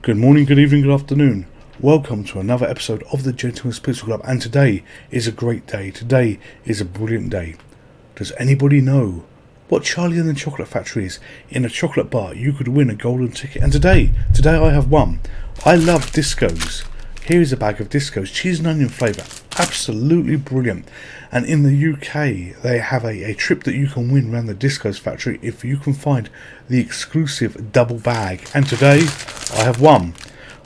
Good morning, good evening, good afternoon. Welcome to another episode of the Gentleman's Pixel Club, and today is a great day. Today is a brilliant day. Does anybody know what Charlie and the Chocolate Factory is? In a chocolate bar, you could win a golden ticket, and today I have won. I love discos. Here is a bag of discos, cheese and onion flavour, absolutely brilliant. And in the UK, they have a trip that you can win around the Discos factory if you can find the exclusive double bag. And today, I have won.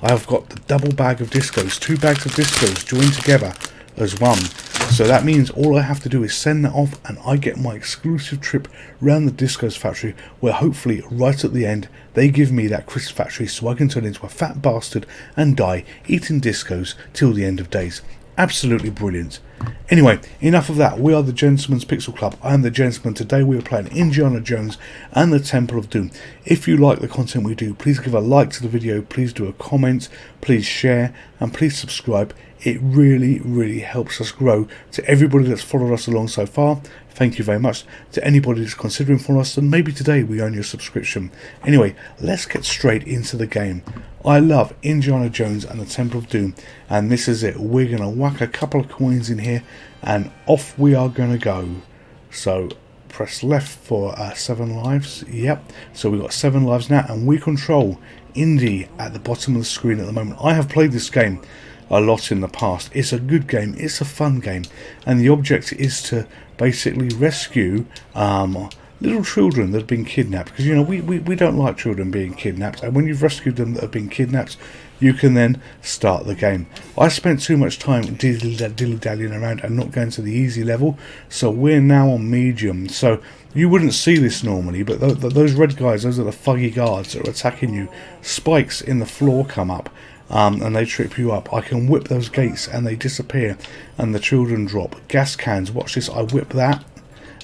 I have got the double bag of discos, 2 bags of discos joined together as one. So that means all I have to do is send that off and I get my exclusive trip around the Discos factory, where hopefully right at the end they give me that crisp factory so I can turn into a fat bastard and die eating discos till the end of days. Absolutely brilliant. Anyway, enough of that. We are the Gentleman's Pixel Club. I am the Gentleman. Today we are playing Indiana Jones and the Temple of Doom. If you like the content we do, please give a like to the video, please do a comment, please share, and please subscribe. It really helps us grow. To everybody that's followed us along so far, thank you very much. To anybody that's considering following us, and maybe today we earn your subscription. Anyway, let's get straight into the game. I love Indiana Jones and the Temple of Doom, and this is it. We're going to whack a couple of coins in here, and off we are going to go. So, press left for 7 lives. Yep, so we've got 7 lives now, and we control Indy at the bottom of the screen at the moment. I have played this game a lot in the past. It's a good game, it's a fun game, and the object is to basically rescue little children that have been kidnapped, because you know we don't like children being kidnapped, and when you've rescued them that have been kidnapped, you can then start the game. I spent too much time dilly-dallying around and not going to the easy level, so we're now on medium. So you wouldn't see this normally, but those red guys, those are the fuggy guards that are attacking you. Spikes in the floor come up, and they trip you up. I can whip those gates and they disappear and the children drop. Gas cans, watch this, I whip that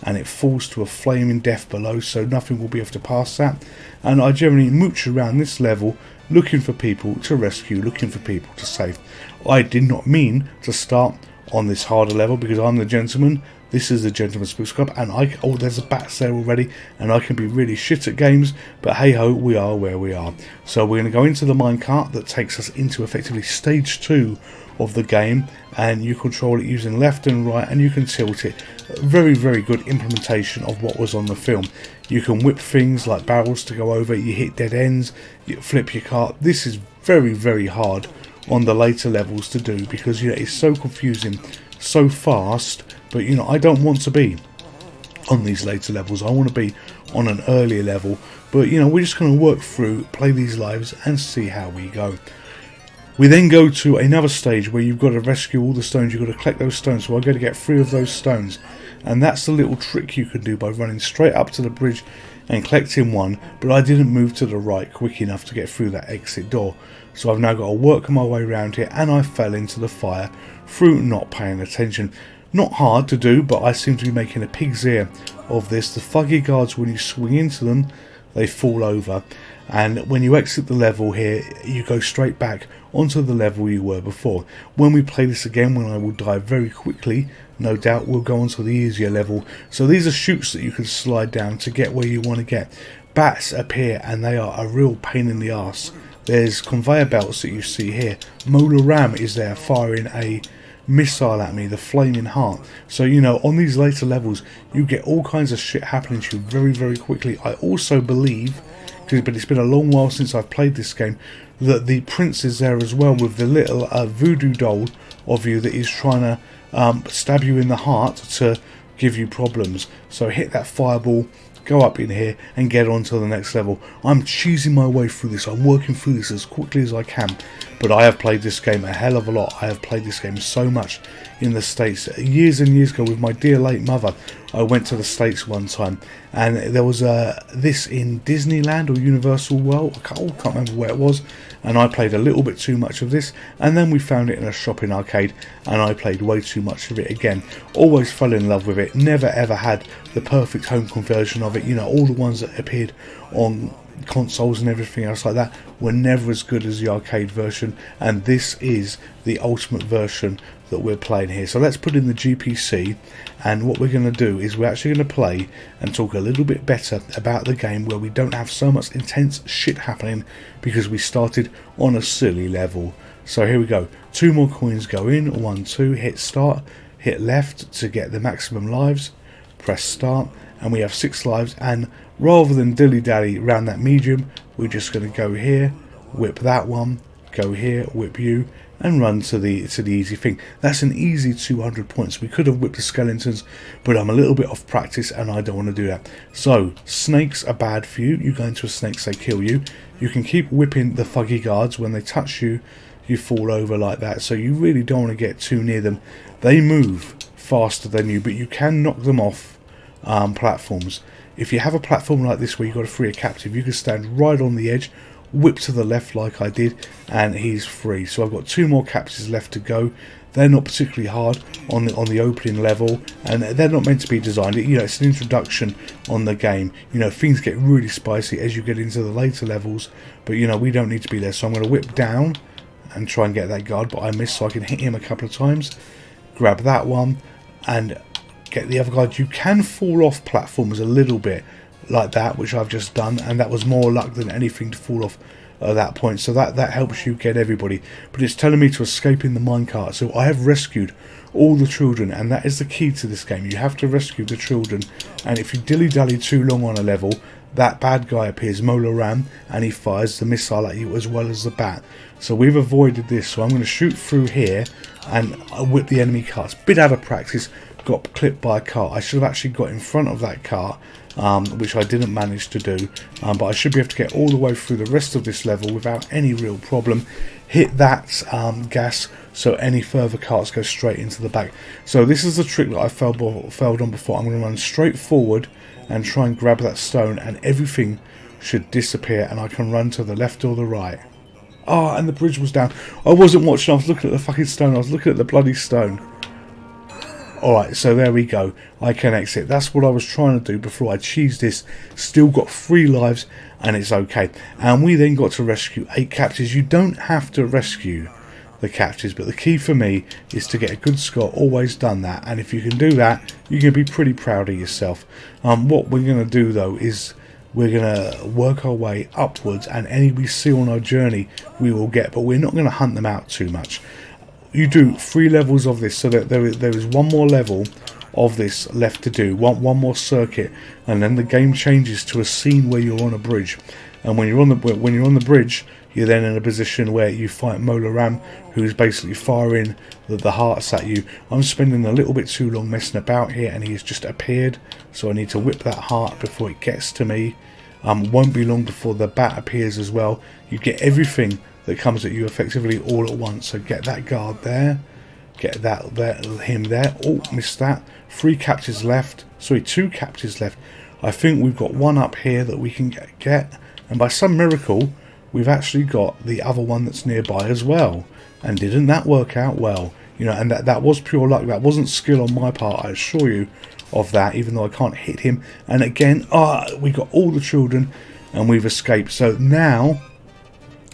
and it falls to a flaming death below, so nothing will be able to pass that. And I generally mooch around this level looking for people to rescue, looking for people to save. I did not mean to start on this harder level because I'm the Gentleman. This is the Gentleman's Pixel Club, and oh, there's a bats there already, and I can be really shit at games, but hey ho, we are where we are. So we're going to go into the minecart that takes us into effectively stage 2 of the game, and you control it using left and right, and you can tilt it. Very good implementation of what was on the film. You can whip things like barrels to go over, you hit dead ends, you flip your cart. This is very hard on the later levels to do, because you know it's so confusing, so fast. But you know, I don't want to be on these later levels. I want to be on an earlier level. But you know, we're just going to work through, play these lives and see how we go. We then go to another stage where you've got to rescue all the stones. You've got to collect those stones. So I've got to get 3 of those stones. And that's the little trick you can do by running straight up to the bridge and collecting 1. But I didn't move to the right quick enough to get through that exit door. So I've now got to work my way around here, and I fell into the fire through not paying attention. Not hard to do, but I seem to be making a pig's ear of this. The fuggy guards, when you swing into them, they fall over. And when you exit the level here, you go straight back onto the level you were before. When we play this again, when I will die very quickly, no doubt we'll go onto the easier level. So these are chutes that you can slide down to get where you want to get. Bats appear and they are a real pain in the arse. There's conveyor belts that you see here. Mola Ram is there firing a missile at me, the flaming heart. So you know, on these later levels you get all kinds of shit happening to you very quickly. I also believe, but it's been a long while since I've played this game, that the prince is there as well, with the little voodoo doll of you that is trying to stab you in the heart to give you problems. So hit that fireball, go up in here and get on to the next level. I'm cheesing my way through this. I'm working through this as quickly as I can. But I have played this game a hell of a lot. I have played this game so much in the States. Years and years ago with my dear late mother, I went to the States one time, and there was this in Disneyland or Universal World. I can't remember where it was, and I played a little bit too much of this, and then we found it in a shopping arcade and I played way too much of it again. Always fell in love with it. Never ever had the perfect home conversion of it. You know, all the ones that appeared on consoles and everything else like that were never as good as the arcade version, and this is the ultimate version that we're playing here. So let's put in the GPC, and what we're going to do is we're actually going to play and talk a little bit better about the game, where we don't have so much intense shit happening because we started on a silly level. So here we go. 2 more coins go in. 1, 2. Hit start. Hit left to get the maximum lives. Press start, and we have 6 lives. And rather than dilly-dally around that medium, we're just going to go here, whip that one, go here, whip you, and run to the easy thing. That's an easy 200 points. We could have whipped the skeletons, but I'm a little bit off practice and I don't want to do that. So snakes are bad for you. You go into a snake, they kill you. You can keep whipping the thuggy guards. When they touch you, you fall over like that. So you really don't want to get too near them. They move faster than you, but you can knock them off platforms. If you have a platform like this where you've got to free a captive, you can stand right on the edge, whip to the left like I did, and he's free. So I've got 2 more captives left to go. They're not particularly hard on the opening level, and they're not meant to be designed. You know, it's an introduction on the game. You know, things get really spicy as you get into the later levels, but you know, we don't need to be there. So I'm going to whip down and try and get that guard, but I missed, so I can hit him a couple of times, grab that one, and get the other guard. You can fall off platforms a little bit like that, which I've just done, and that was more luck than anything to fall off at that point. So that helps you get everybody, but it's telling me to escape in the minecart. So I have rescued all the children, and that is the key to this game. You have to rescue the children, and if you dilly-dally too long on a level, that bad guy appears, Mola Ram, and he fires the missile at you as well as the bat. So we've avoided this, so I'm going to shoot through here and whip the enemy carts. Bit out of practice, got clipped by a cart. I should have actually got in front of that cart, which I didn't manage to do, but I should be able to get all the way through the rest of this level without any real problem. Hit that gas, so any further carts go straight into the back. So this is the trick that I failed on before. I'm going to run straight forward and try and grab that stone, and everything should disappear, and I can run to the left or the right. Oh, and the bridge was down. I wasn't watching, I was looking at the fucking stone. I was looking at the bloody stone. Alright, so there we go. I can exit. That's what I was trying to do before I cheesed this. Still got 3 lives, and it's okay. And we then got to rescue 8 captives. You don't have to rescue the captives, but the key for me is to get a good score. Always done that, and if you can do that, you can be pretty proud of yourself. What we're going to do though is we're going to work our way upwards, and any we see on our journey we will get, but we're not going to hunt them out too much. You do 3 levels of this, so that there is 1 more level of this left to do, one more circuit, and then the game changes to a scene where you're on a bridge. And when you're on the bridge, you're then in a position where you fight Mola Ram, who's basically firing the hearts at you. I'm spending a little bit too long messing about here, and he's just appeared, so I need to whip that heart before it gets to me. Won't be long before the bat appears as well. You get everything that comes at you effectively all at once. So get that guard there, get that there, him there. Oh, missed that. 3 captives left. Sorry, 2 captives left. I think we've got 1 up here that we can get, and by some miracle we've actually got the other one that's nearby as well. And didn't that work out well? You know, and that was pure luck. That wasn't skill on my part, I assure you of that, even though I can't hit him. And again, we got all the children and we've escaped. So now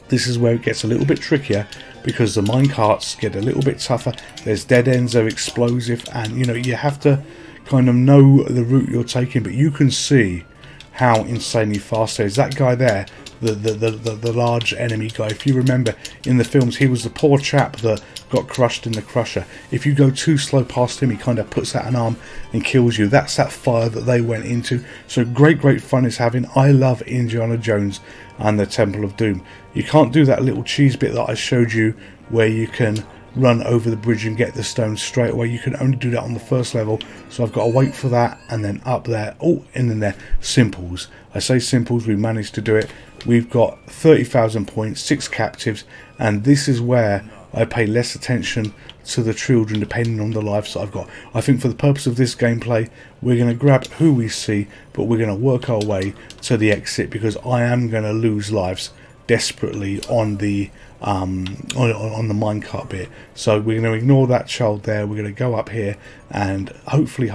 this is where it gets a little bit trickier, because the minecarts get a little bit tougher. There's dead ends, they're explosive, and you know, you have to kind of know the route you're taking. But you can see how insanely fast there is. That guy there, the large enemy guy, if you remember in the films, he was the poor chap that got crushed in the crusher. If you go too slow past him, he kind of puts out an arm and kills you. That's that fire that they went into. So great fun is having. I love Indiana Jones and the Temple of Doom. You can't do that little cheese bit that I showed you where you can run over the bridge and get the stone straight away. You can only do that on the first level, so I've got to wait for that, and then up there, and then there. Simples. I say simples, we managed to do it. We've got 30,000 points, 6 captives, and this is where I pay less attention to the children depending on the lives that I've got. I think for the purpose of this gameplay, we're going to grab who we see, but we're going to work our way to the exit, because I am going to lose lives desperately on the minecart bit. So we're going to ignore that child there. We're going to go up here and hopefully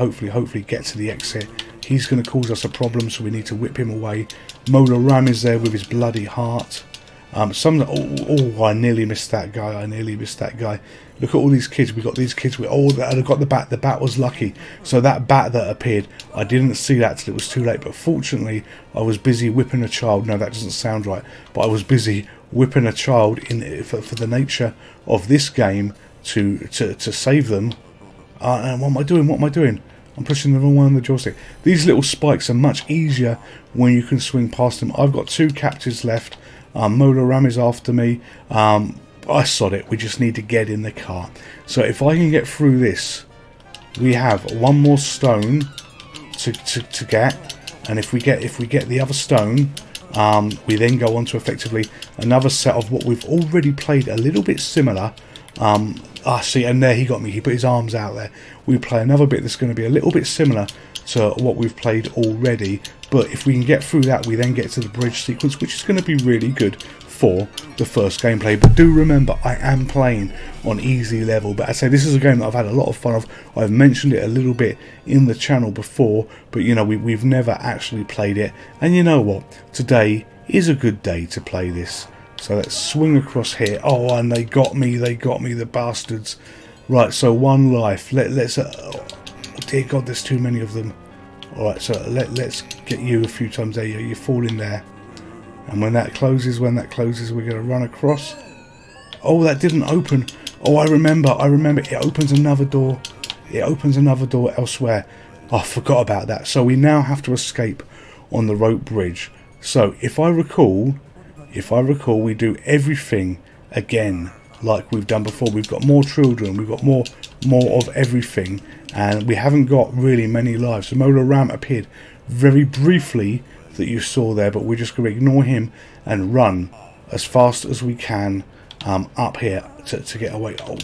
get to the exit. He's going to cause us a problem, so we need to whip him away. Mola Ram is there with his bloody heart, I nearly missed that guy. Look at all these kids. We got these kids. I got the bat. The bat was lucky. So that bat that appeared, I didn't see that till it was too late. But fortunately, I was busy whipping a child. No, that doesn't sound right. But I was busy whipping a child for the nature of this game to save them. And what am I doing? I'm pushing the wrong one on the joystick. These little spikes are much easier when you can swing past them. I've got 2 captives left. Mola Ram is after me. I sod it. We just need to get in the car. So if I can get through this, we have 1 more stone to get. And if we get the other stone, we then go on to effectively another set of what we've already played a little bit similar. See, and there he got me. He put his arms out there. We play another bit that's going to be a little bit similar to what we've played already. But if we can get through that, we then get to the bridge sequence, which is going to be really good for the first gameplay. But do remember, I am playing on easy level. But I say this is a game that I've had a lot of fun of. I've mentioned it a little bit in the channel before, but you know, we've never actually played it. And you know what? Today is a good day to play this. So let's swing across here. Oh, and they got me, the bastards. Right, so 1 life. Let's. Oh, dear God, there's too many of them. All right, so let's get you a few times there. You fall in there, and when that closes, we're going to run across. Oh, that didn't open. Oh, I remember. It opens another door. Elsewhere. Oh, I forgot about that. So we now have to escape on the rope bridge. So if I recall, we do everything again like we've done before. We've got more children, we've got more of everything, and we haven't got really many lives. So Mola Ram appeared very briefly that you saw there, but we're just going to ignore him and run as fast as we can up here to get away. Oh,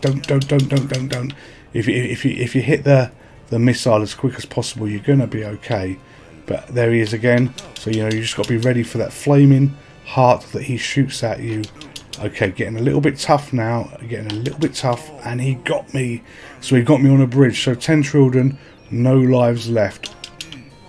don't. If you hit the missile as quick as possible, you're going to be okay. But there he is again. So, you know, you just got to be ready for that flaming heart that he shoots at you. Okay, getting a little bit tough now. And he got me. So he got me on a bridge. So 10 children, no lives left.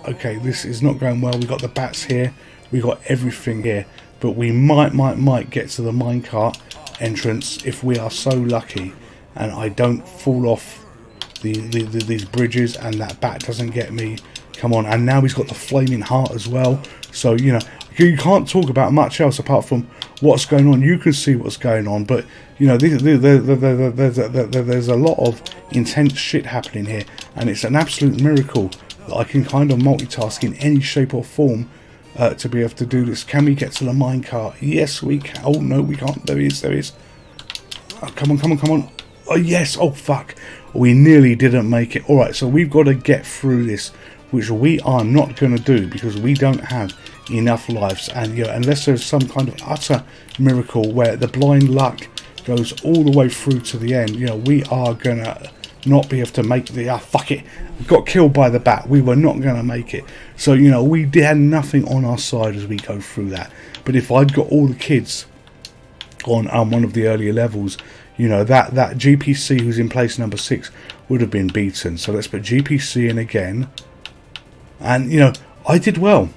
Okay, this is not going well. We got the bats here. We got everything here. But we might get to the minecart entrance if we are so lucky. And I don't fall off these bridges and that bat doesn't get me. Come on, and now he's got the flaming heart as well. So, you know, you can't talk about much else apart from what's going on. You can see what's going on, but, you know, there's a lot of intense shit happening here. And it's an absolute miracle that I can kind of multitask in any shape or form to be able to do this. Can we get to the minecart? Yes, we can. Oh, no, we can't. There he is. Oh, come on. Oh, yes. Oh, fuck. We nearly didn't make it. All right, so we've got to get through this, which we are not going to do because we don't have enough lives. And, you know, unless there's some kind of utter miracle where the blind luck goes all the way through to the end, you know, we are going to not be able to make the... fuck it. We got killed by the bat. We were not going to make it. So, you know, we had nothing on our side as we go through that. But if I'd got all the kids on one of the earlier levels, you know, that GPC who's in place number 6 would have been beaten. So let's put GPC in again. And, you know, I did well.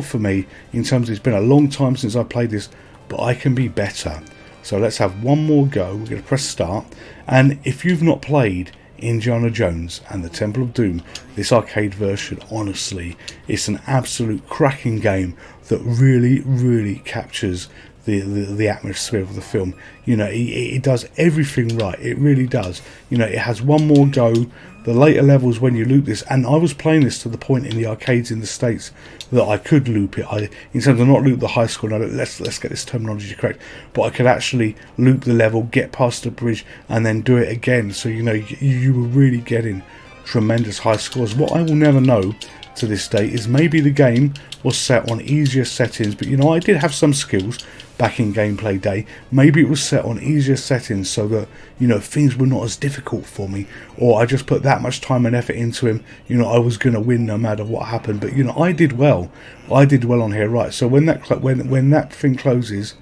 For me in terms of it's been a long time since I played this, but I can be better. So let's have one more go. We're going to press start. And if you've not played Indiana Jones and the Temple of Doom, this arcade version, honestly, it's an absolute cracking game that really captures the atmosphere of the film. You know, it does everything right. It really does. You know, it has one more go. The later levels when you loop this, and I was playing this to the point in the arcades in the States that I could loop it. In terms of not loop the high score, no, let's get this terminology correct, but I could actually loop the level, get past the bridge, and then do it again. So, you know, you were really getting tremendous high scores. What I will never know to this day is maybe the game was set on easier settings, but, you know, I did have some skills back in gameplay day. Maybe it was set on easier settings so that, you know, things were not as difficult for me, or I just put that much time and effort into him, you know, I was going to win no matter what happened. But, you know, I did well on here. Right, so when that thing closes,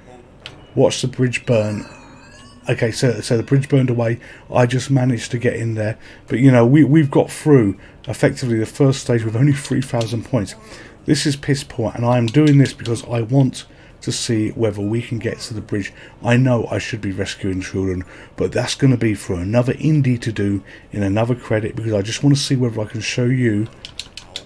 watch the bridge burn. Okay, so the bridge burned away. I just managed to get in there, but, you know, we've got through effectively the first stage with only 3,000 points. This is piss poor, and I am doing this because I want to see whether we can get to the bridge. I know I should be rescuing children, but that's going to be for another indie to do in another credit, because I just want to see whether I can show you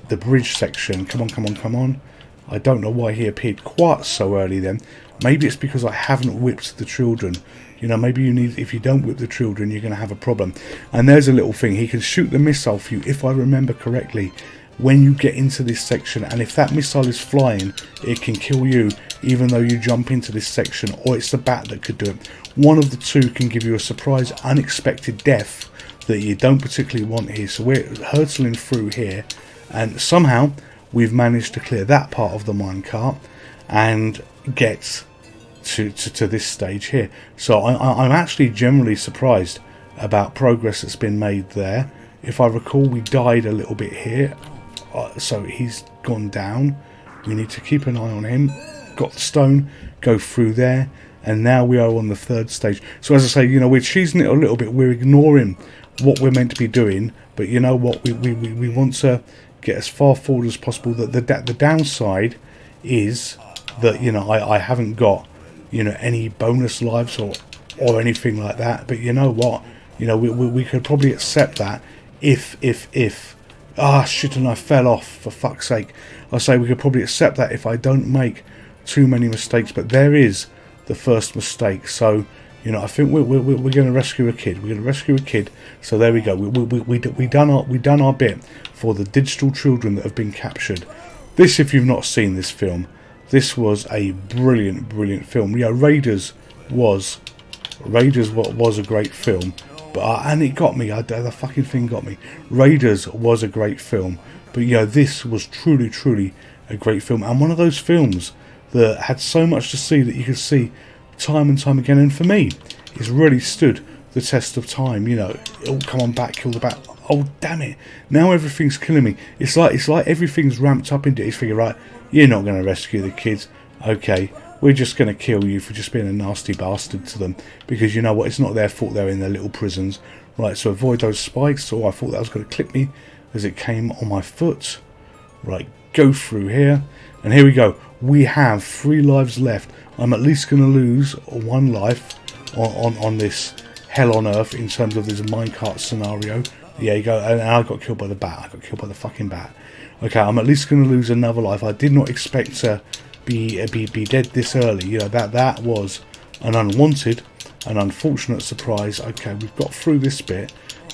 the bridge section. Come on, come on, come on. I don't know why he appeared quite so early then. Maybe it's because I haven't whipped the children. You know, maybe you need, if you don't whip the children, you're going to have a problem. And there's a little thing. He can shoot the missile for you, if I remember correctly, when you get into this section. And if that missile is flying, it can kill you, even though you jump into this section. Or it's the bat that could do it. One of the two can give you a surprise, unexpected death that you don't particularly want here. So we're hurtling through here. And somehow, we've managed to clear that part of the minecart and get to this stage here. So I'm actually generally surprised about progress that's been made there. If I recall, we died a little bit here, so he's gone down. We need to keep an eye on him. Got the stone, go through there, and now we are on the third stage. So as I say, you know, we're cheesing it a little bit. We're ignoring what we're meant to be doing, but you know what, we want to get as far forward as possible. That the downside is that, you know, I haven't got, you know, any bonus lives or anything like that. But you know what, you know, we could probably accept that if shit, and I fell off, for fuck's sake. I say we could probably accept that if I don't make too many mistakes. But there is the first mistake. So, you know, I think we're going to rescue a kid. We're going to rescue a kid. So there we go. We done our bit for the digital children that have been captured. This, if you've not seen this film, this was a brilliant film. Yeah, Raiders was a great film, but and it got me. The fucking thing got me. Raiders was a great film, but yeah, this was truly a great film, and one of those films that had so much to see that you could see time and time again. And for me, it's really stood the test of time. You know, oh, come on, back, kill the bat. Oh damn it! Now everything's killing me. It's like everything's ramped up into it. He's figuring, right, you're not going to rescue the kids. Okay, we're just going to kill you for just being a nasty bastard to them. Because you know what? It's not their fault they're in their little prisons. Right, so avoid those spikes. Oh, I thought that was going to clip me as it came on my foot. Right, go through here. And here we go. We have 3 lives left. I'm at least going to lose 1 life on this hell on earth in terms of this minecart scenario. There you go. And I got killed by the bat. I got killed by the fucking bat. Okay, I'm at least going to lose another life. I did not expect to be dead this early. You know, that was an unwanted, an unfortunate surprise. Okay, we've got through this bit.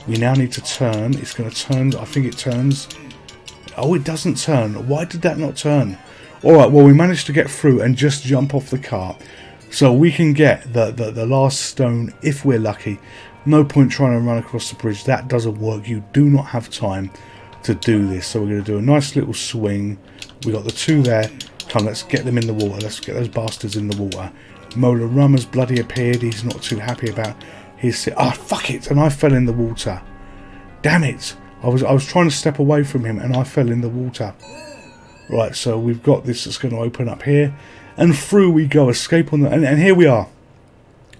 We now need to turn. It's going to turn. I think it turns. Oh, it doesn't turn. Why did that not turn? Alright, well, we managed to get through and just jump off the cart. So we can get the last stone if we're lucky. No point trying to run across the bridge. That doesn't work. You do not have time to do this. So we're going to do a nice little swing. We got the 2 there. Come, let's get them in the water. Let's get those bastards in the water. Mola Ram has bloody appeared. He's not too happy about his... Ah, fuck it! And I fell in the water. Damn it! I was trying to step away from him and I fell in the water. Right, so we've got this that's going to open up here. And through we go. Escape on the... And here we are.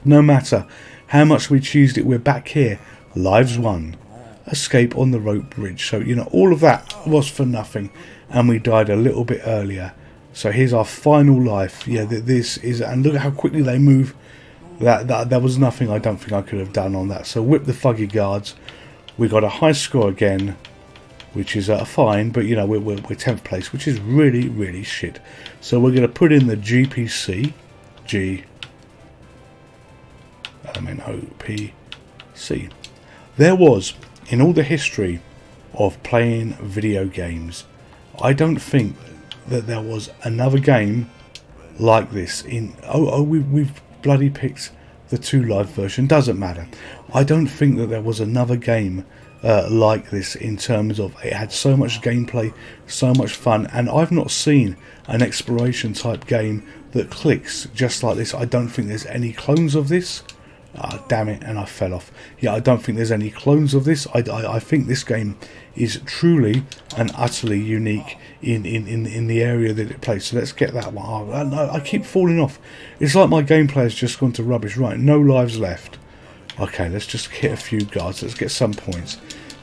No matter how much we cheesed it, we're back here. Lives won. Escape on the rope bridge. So, you know, all of that was for nothing. And we died a little bit earlier. So here's our final life. Yeah, this is... And look at how quickly they move. That was nothing I don't think I could have done on that. So whip the fuggy guards. We got a high score again, which is fine. But, you know, we're 10th place, which is really shit. So we're going to put in the GPC. OPC. There was, in all the history of playing video games, I don't think that there was another game like this. We've bloody picked the 2 live version. Doesn't matter. I don't think that there was another game like this in terms of it had so much gameplay, so much fun, and I've not seen an exploration type game that clicks just like this. I don't think there's any clones of this. Damn it, and I fell off. Yeah, I don't think there's any clones of this. I think this game is truly and utterly unique in the area that it plays. So let's get that one. I keep falling off. It's like my gameplay has just gone to rubbish. Right, no lives left. Okay, let's just hit a few guards. Let's get some points.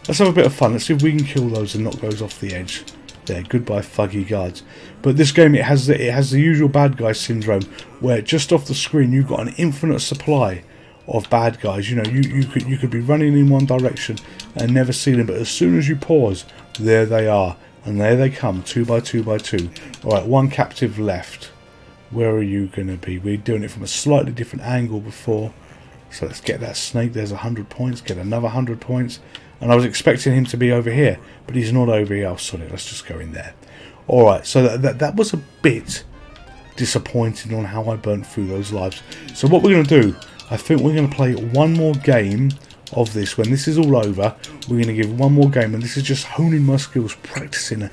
Let's have a bit of fun. Let's see if we can kill those and knock those off the edge. There, goodbye fuggy guards. But this game, it has the usual bad guy syndrome, where just off the screen you've got an infinite supply of bad guys. You know, you could be running in one direction and never see them, but as soon as you pause, there they are, and there they come, 2 by 2 by 2. All right, one captive left. Where are you going to be? We're doing it from a slightly different angle before. So let's get that snake. There's 100 points. Get another 100 points. And I was expecting him to be over here, but he's not over here. Oh, sorry. Let's just go in there. All right. So that was a bit disappointing on how I burnt through those lives. So what we're going to do, I think we're going to play one more game of this. When this is all over, we're going to give one more game. And this is just honing my skills, practicing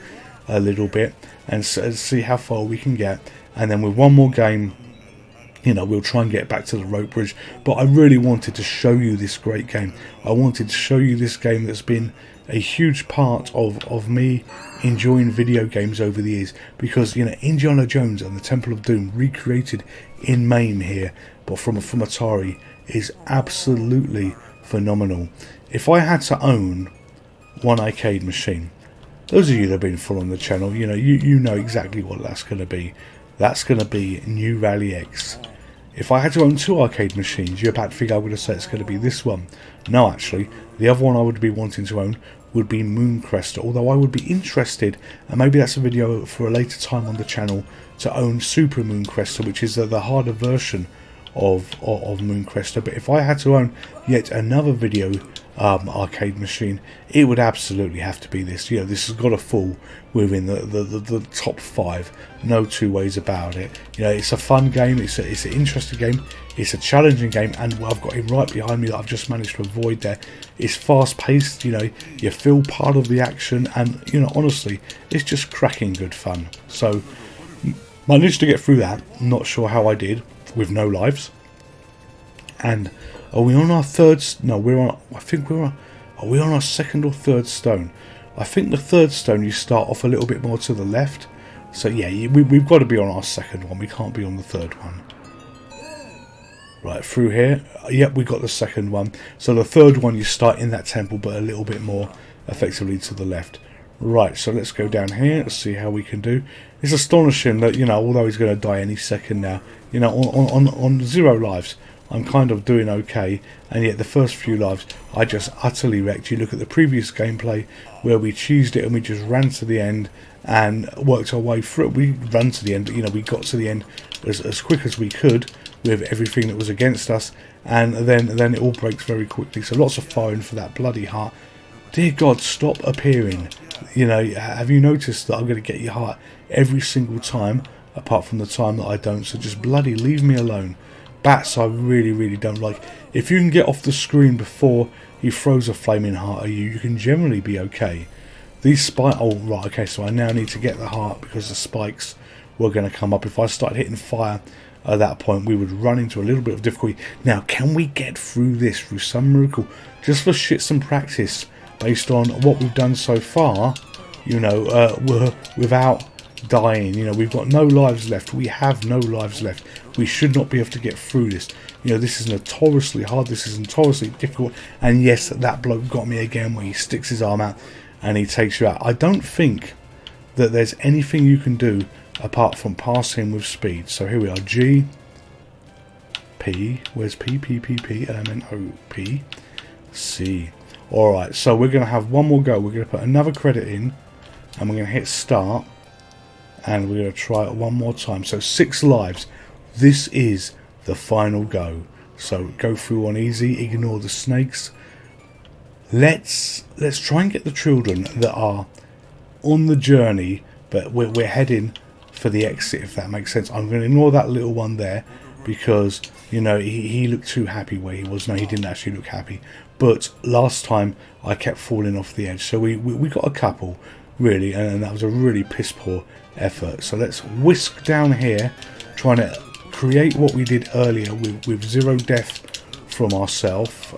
a little bit, and see how far we can get. And then with one more game, you know, we'll try and get back to the rope bridge. But I really wanted to show you this great game. I wanted to show you this game that's been a huge part of me enjoying video games over the years. Because, you know, Indiana Jones and the Temple of Doom, recreated in Mame here, but from Atari, is absolutely phenomenal. If I had to own one arcade machine, those of you that have been following the channel, you know, you know exactly what that's going to be. That's going to be New Rally X. If I had to own 2 arcade machines, you're about to think I'm going to say it's going to be this one. No, actually, the other one I would be wanting to own would be Mooncrester. Although I would be interested, and maybe that's a video for a later time on the channel, to own Super Mooncrester, which is the harder version of Mooncrester. But if I had to own yet another video arcade machine, it would absolutely have to be this. You know, this has got to fall within the top 5, no two ways about it. You know, it's a fun game, it's an interesting game, it's a challenging game, and I've got him right behind me that I've just managed to avoid there. It's fast paced, you know, you feel part of the action, and, you know, honestly, it's just cracking good fun. So managed to get through that. Not sure how I did with no lives. And are we on our third? No, we're on. I think we're on. Are we on our second or third stone? I think the third stone you start off a little bit more to the left. So yeah, we've got to be on our second one. We can't be on the third one. Right, through here. Yep, we got the second one. So the third one you start in that temple, but a little bit more effectively to the left. Right, so let's go down here. Let's see how we can do. It's astonishing that, you know, although he's going to die any second now, you know, on 0 lives, I'm kind of doing okay, and yet the first few lives I just utterly wrecked. You look at the previous gameplay where we cheesed it and we just ran to the end and worked our way through. We ran to the end, you know, we got to the end as quick as we could with everything that was against us, and then it all breaks very quickly. So lots of firing for that bloody heart. Dear God, stop appearing. You know, have you noticed that I'm going to get your heart every single time, apart from the time that I don't? So just bloody leave me alone. Bats I really don't like. If you can get off the screen before he throws a flaming heart at you, you can generally be okay. These spikes... Oh, right, okay, so I now need to get the heart because the spikes were going to come up. If I started hitting fire at that point, we would run into a little bit of difficulty. Now, can we get through this through some miracle? Just for shits and practice, based on what we've done so far, you know, without dying. You know, we've got no lives left. We have no lives left. We should not be able to get through this. You know, this is notoriously hard. This is notoriously difficult. And yes, that bloke got me again where he sticks his arm out and he takes you out. I don't think that there's anything you can do apart from pass him with speed. So here we are. G, P. Where's P? P, P, P. Element O, P, C. Alright, so we're going to have one more go. We're going to put another credit in and we're going to hit start. And we're going to try it one more time. So 6 lives. This is the final go. So go through on easy. Ignore the snakes. Let's try and get the children that are on the journey, but we're heading for the exit, if that makes sense. I'm going to ignore that little one there because, you know, he looked too happy where he was. No, he didn't actually look happy. But last time I kept falling off the edge. So we got a couple, really, and that was a really piss poor effort. So let's whisk down here, trying to create what we did earlier with 0 death from ourselves.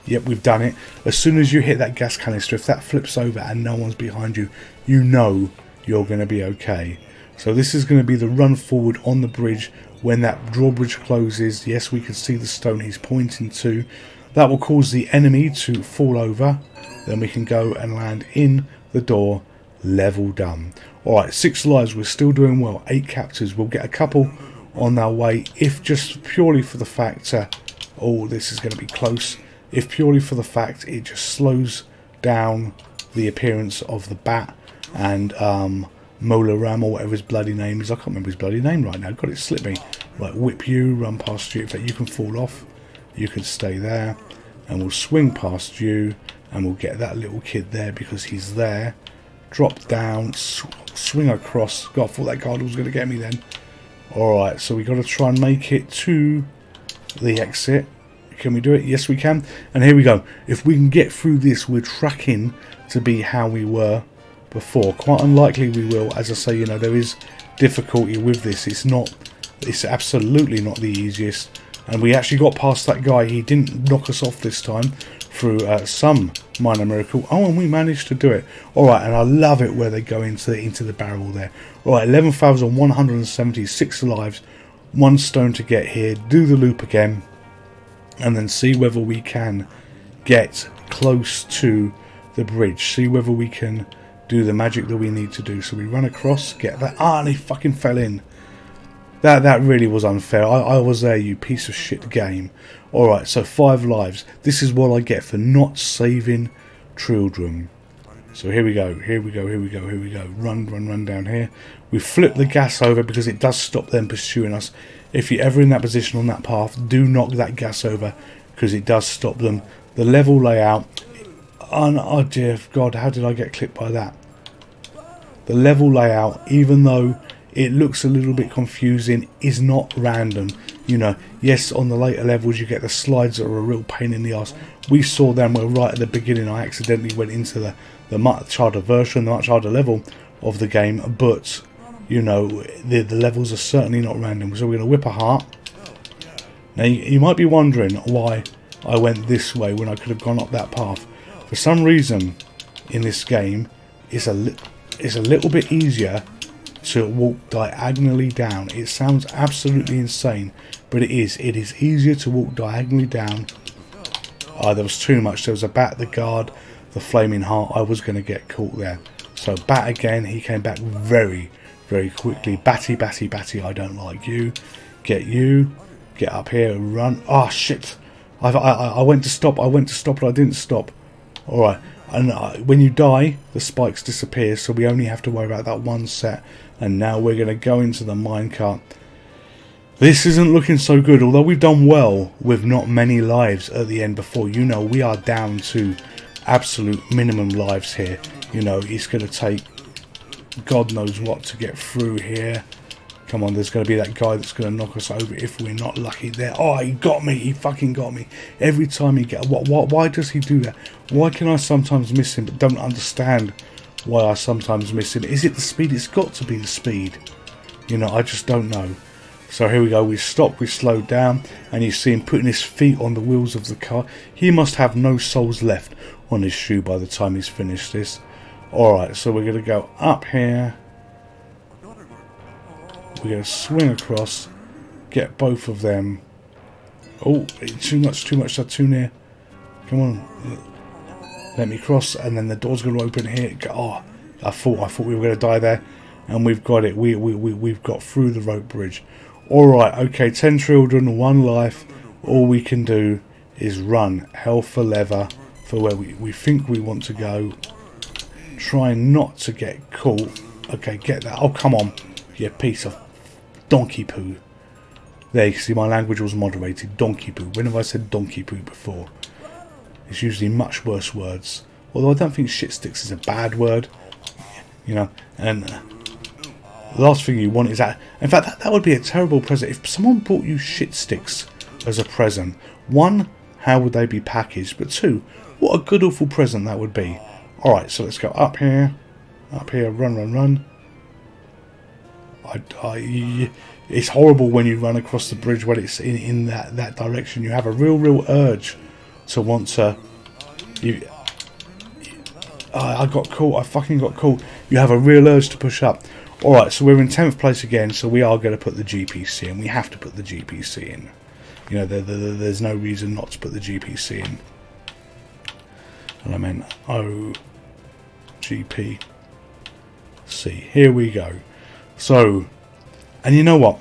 Yep, we've done it. As soon as you hit that gas canister, if that flips over and no one's behind you, you know you're going to be okay. So this is going to be the run forward on the bridge when that drawbridge closes. Yes, we can see the stone he's pointing to. That will cause the enemy to fall over. Then we can go and land in the door level done. Alright, 6 lives, we're still doing well. 8 captures, we'll get a couple on our way, if just purely for the fact, oh, this is going to be close, if purely for the fact it just slows down the appearance of the bat and Mola Ram, or whatever his bloody name is. I can't remember his bloody name right now. God, it slipped me. Right, whip you, run past you. In fact, you can fall off. You can stay there. And we'll swing past you. And we'll get that little kid there because he's there. Drop down. Swing across. God, I thought that guard was going to get me then. Alright, so we got to try and make it to the exit. Can we do it? Yes, we can. And here we go. If we can get through this, we're tracking to be how we were before. Quite unlikely we will. As I say, you know, there is difficulty with this. It's absolutely not the easiest. And we actually got past that guy. He didn't knock us off this time through some minor miracle. Oh, and we managed to do it. Alright, and I love it where they go into the barrel there. Alright, 11,176 lives. 1 stone to get here. Do the loop again. And then see whether we can get close to the bridge. See whether we can do the magic that we need to do. So we run across, get that. Ah, and he fucking fell in. That really was unfair. I was there, you piece of shit game. Alright, so 5 lives. This is what I get for not saving children. So here we go, here we go, here we go, here we go. Run down here. We flip the gas over because it does stop them pursuing us. If you're ever in that position on that path, do knock that gas over because it does stop them. The level layout. Oh dear God, how did I get clipped by that? The level layout, even though it looks a little bit confusing, is not random. You know, yes, on the later levels you get the slides that are a real pain in the ass. We saw them where right at the beginning I accidentally went into the much harder version, the much harder level of the game, but you know, the levels are certainly not random. So we're going to whip a heart. Now you might be wondering why I went this way when I could have gone up that path. For some reason in this game it's a little bit easier to walk diagonally down. It sounds absolutely insane, but it is. It is easier to walk diagonally down. Oh, there was too much. There was a bat, the guard, the flaming heart. I was going to get caught there. So bat again. He came back very, very quickly. Batty, batty, batty. I don't like you. Get you. Get up here and run. Oh shit! I went to stop. I went to stop, but I didn't stop. All right. And when you die, the spikes disappear. So we only have to worry about that one set. And now we're going to go into the minecart. This isn't looking so good. Although we've done well with not many lives at the end before. You know, we are down to absolute minimum lives here. You know, it's going to take God knows what to get through here. Come on, there's going to be that guy that's going to knock us over if we're not lucky there. Oh, he got me. He fucking got me. Every time he gets... Why does he do that? Why can I sometimes miss him but don't understand why I sometimes miss him? Is it the speed? It's got to be the speed. You know, I just don't know. So here we go. We stopped. We slowed down. And you see him putting his feet on the wheels of the car. He must have no soles left on his shoe by the time he's finished this. Alright, so we're going to go up here. We're going to swing across, get both of them. Oh, too much, that's too near. Come on. Let me cross, and then the door's going to open here. Oh, I thought we were going to die there, and we've got it. We've got through the rope bridge. Alright, okay, 10 children, 1 life. All we can do is run hell for leather for where we think we want to go. Try not to get caught. Okay, get that. Oh, come on, you piece of donkey poo. There, you can see my language was moderated. Donkey poo. When have I said donkey poo before? It's usually much worse words. Although I don't think shit sticks is a bad word. You know, and the last thing you want is that. In fact, that would be a terrible present. If someone brought you shit sticks as a present, 1, how would they be packaged? But 2, what a good awful present that would be. Alright, so let's go up here. Up here, run. It's horrible when you run across the bridge when it's in that direction. You have a real urge to want to... I got caught. I fucking got caught. You have a real urge to push up. Alright, so we're in 10th place again, so we are going to put the GPC in. We have to put the GPC in. You know, there's no reason not to put the GPC in. And I meant OGP. see, here we go. So, and you know what?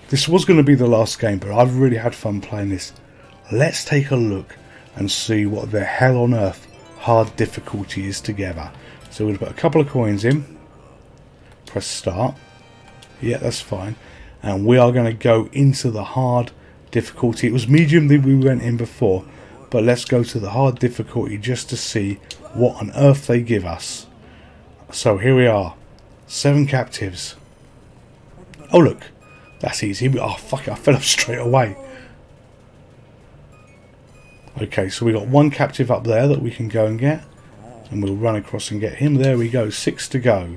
This was going to be the last game, but I've really had fun playing this. Let's take a look and see what the hell on earth hard difficulty is together. So we'll put a couple of coins in. Press start. Yeah, that's fine. And we are going to go into the hard difficulty. It was medium that we went in before, but let's go to the hard difficulty just to see what on earth they give us. So here we are. 7 captives. Oh look, that's easy. Oh fuck it, I fell off straight away. Okay, so we got 1 captive up there that we can go and get, and we'll run across and get him. There we go, 6 to go.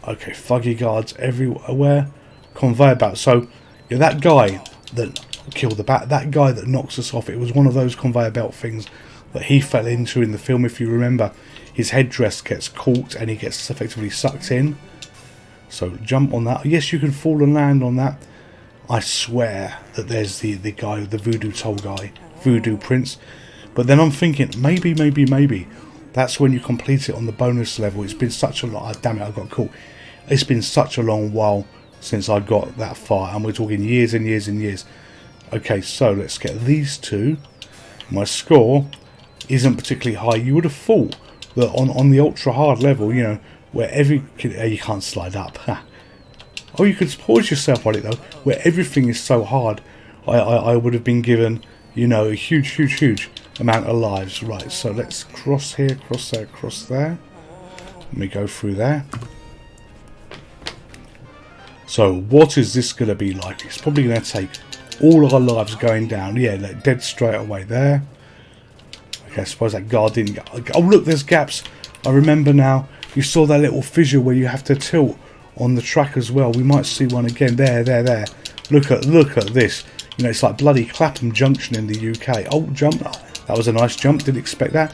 Okay, fuggy guards everywhere. Conveyor belt. So yeah, that guy that killed the bat, that guy that knocks us off, it was one of those conveyor belt things that he fell into in the film. If you remember, his headdress gets caught and he gets effectively sucked in. So jump on that. Yes, you can fall and land on that. I swear that there's the guy, the voodoo toll guy, voodoo prince. But then I'm thinking, maybe that's when you complete it on the bonus level. It's been such a long, oh, damn it, I got caught. It's been such a long while since I got that far, and we're talking years and years and years. Okay, so let's get these 2. My score isn't particularly high. You would have thought that on the ultra hard level, you know, where you can't slide up. Oh, you could pause yourself on it though, where everything is so hard. I would have been given, you know, a huge amount of lives. Right, so let's cross here, cross there, cross there. Let me go through there. So what is this going to be like? It's probably going to take all our lives going down. Yeah, like dead straight away there. Okay, I suppose that guard didn't get... Oh look, there's gaps. I remember now. You saw that little fissure where you have to tilt on the track as well. We might see one again. There. Look at this. You know, it's like bloody Clapham Junction in the UK. Oh, jump. That was a nice jump. Didn't expect that.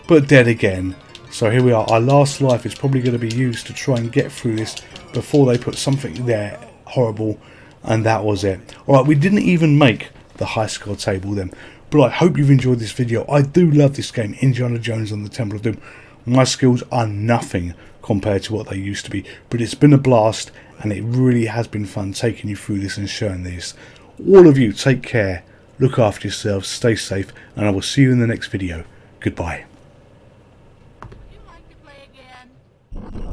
But dead again. So here we are. Our last life is probably going to be used to try and get through this before they put something there horrible. And that was it. Alright, we didn't even make the high score table then. But I hope you've enjoyed this video. I do love this game, Indiana Jones and the Temple of Doom. My skills are nothing compared to what they used to be. But it's been a blast, and it really has been fun taking you through this and showing this. All of you, take care, look after yourselves, stay safe, and I will see you in the next video. Goodbye. Would you like to play again?